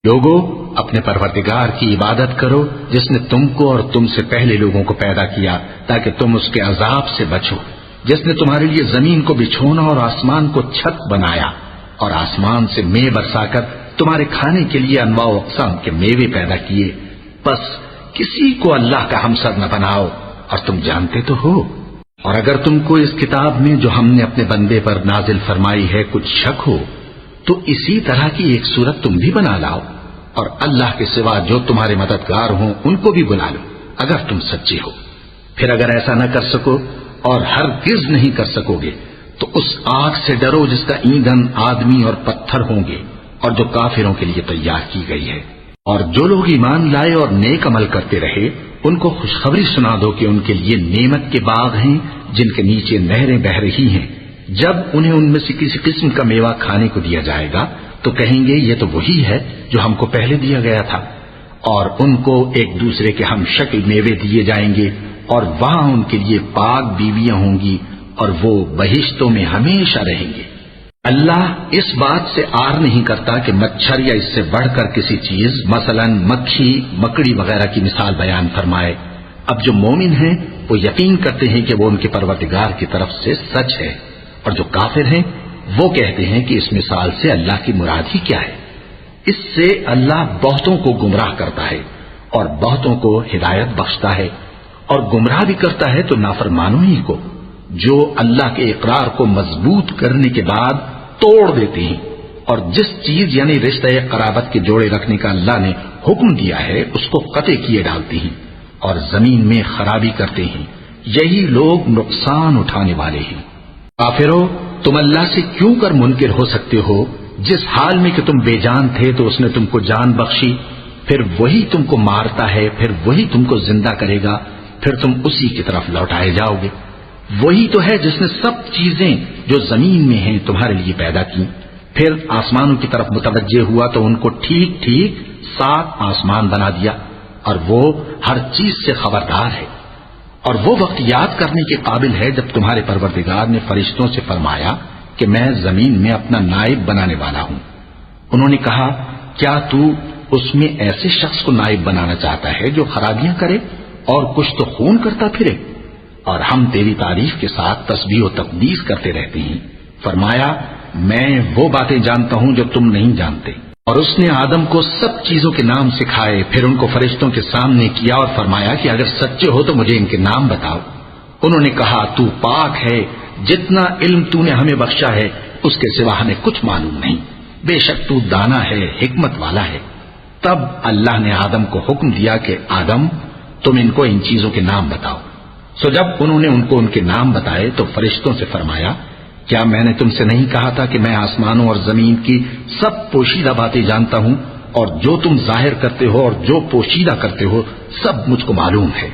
لوگوں، اپنے پروردگار کی عبادت کرو جس نے تم کو اور تم سے پہلے لوگوں کو پیدا کیا تاکہ تم اس کے عذاب سے بچو، جس نے تمہارے لیے زمین کو بچھونا اور آسمان کو چھت بنایا اور آسمان سے مے برسا کر تمہارے کھانے کے لیے انواع و اقسام کے میوے پیدا کیے، بس کسی کو اللہ کا ہمسر نہ بناؤ، اور تم جانتے تو ہو۔ اور اگر تم کو اس کتاب میں جو ہم نے اپنے بندے پر نازل فرمائی ہے کچھ شک ہو تو اسی طرح کی ایک صورت تم بھی بنا لاؤ، اور اللہ کے سوا جو تمہارے مددگار ہوں ان کو بھی بلا لو اگر تم سچے ہو۔ پھر اگر ایسا نہ کر سکو اور ہرگز نہیں کر سکو گے تو اس آگ سے ڈرو جس کا ایندھن آدمی اور پتھر ہوں گے اور جو کافروں کے لیے تیار کی گئی ہے۔ اور جو لوگ ایمان لائے اور نیک عمل کرتے رہے ان کو خوشخبری سنا دو کہ ان کے لیے نعمت کے باغ ہیں جن کے نیچے نہریں بہہ رہی ہیں، جب انہیں ان میں سے کسی قسم کا میوہ کھانے کو دیا جائے گا تو کہیں گے یہ تو وہی ہے جو ہم کو پہلے دیا گیا تھا، اور ان کو ایک دوسرے کے ہم شکل میوے دیے جائیں گے، اور وہاں ان کے لیے پاک بیویاں ہوں گی اور وہ بہشتوں میں ہمیشہ رہیں گے۔ اللہ اس بات سے آر نہیں کرتا کہ مچھر یا اس سے بڑھ کر کسی چیز مثلا مکھی، مکڑی وغیرہ کی مثال بیان فرمائے۔ اب جو مومن ہیں وہ یقین کرتے ہیں کہ وہ ان کے پروردگار کی طرف سے سچ ہے، اور جو کافر ہیں وہ کہتے ہیں کہ اس مثال سے اللہ کی مراد ہی کیا ہے۔ اس سے اللہ بہتوں کو گمراہ کرتا ہے اور بہتوں کو ہدایت بخشتا ہے، اور گمراہ بھی کرتا ہے تو نافرمانوں ہی کو، جو اللہ کے اقرار کو مضبوط کرنے کے بعد توڑ دیتے ہیں، اور جس چیز یعنی رشتہ قرابت کے جوڑے رکھنے کا اللہ نے حکم دیا ہے اس کو قطع کیے ڈالتے ہیں اور زمین میں خرابی کرتے ہیں، یہی لوگ نقصان اٹھانے والے ہیں۔ کافرو، تم اللہ سے کیوں کر منکر ہو سکتے ہو؟ جس حال میں کہ تم بے جان تھے تو اس نے تم کو جان بخشی، پھر وہی تم کو مارتا ہے، پھر وہی تم کو زندہ کرے گا، پھر تم اسی کی طرف لوٹائے جاؤ گے۔ وہی تو ہے جس نے سب چیزیں جو زمین میں ہیں تمہارے لیے پیدا کی، پھر آسمانوں کی طرف متوجہ ہوا تو ان کو ٹھیک ٹھیک 7 آسمان بنا دیا، اور وہ ہر چیز سے خبردار ہے۔ اور وہ وقت یاد کرنے کے قابل ہے جب تمہارے پروردگار نے فرشتوں سے فرمایا کہ میں زمین میں اپنا نائب بنانے والا ہوں۔ انہوں نے کہا کیا تو اس میں ایسے شخص کو نائب بنانا چاہتا ہے جو خرابیاں کرے اور کچھ تو خون کرتا پھرے؟ اور ہم تیری تعریف کے ساتھ تسبیح و تقدیس کرتے رہتے ہیں۔ فرمایا میں وہ باتیں جانتا ہوں جو تم نہیں جانتے۔ اور اس نے آدم کو سب چیزوں کے نام سکھائے، پھر ان کو فرشتوں کے سامنے کیا اور فرمایا کہ اگر سچے ہو تو مجھے ان کے نام بتاؤ۔ انہوں نے کہا تو پاک ہے، جتنا علم تو نے ہمیں بخشا ہے اس کے سوا ہمیں کچھ معلوم نہیں، بے شک تو دانا ہے، حکمت والا ہے۔ تب اللہ نے آدم کو حکم دیا کہ آدم تم ان کو ان چیزوں کے نام بتاؤ۔ سو جب انہوں نے ان کو ان کے نام بتائے تو فرشتوں سے فرمایا کیا میں نے تم سے نہیں کہا تھا کہ میں آسمانوں اور زمین کی سب پوشیدہ باتیں جانتا ہوں، اور جو تم ظاہر کرتے ہو اور جو پوشیدہ کرتے ہو سب مجھ کو معلوم ہے۔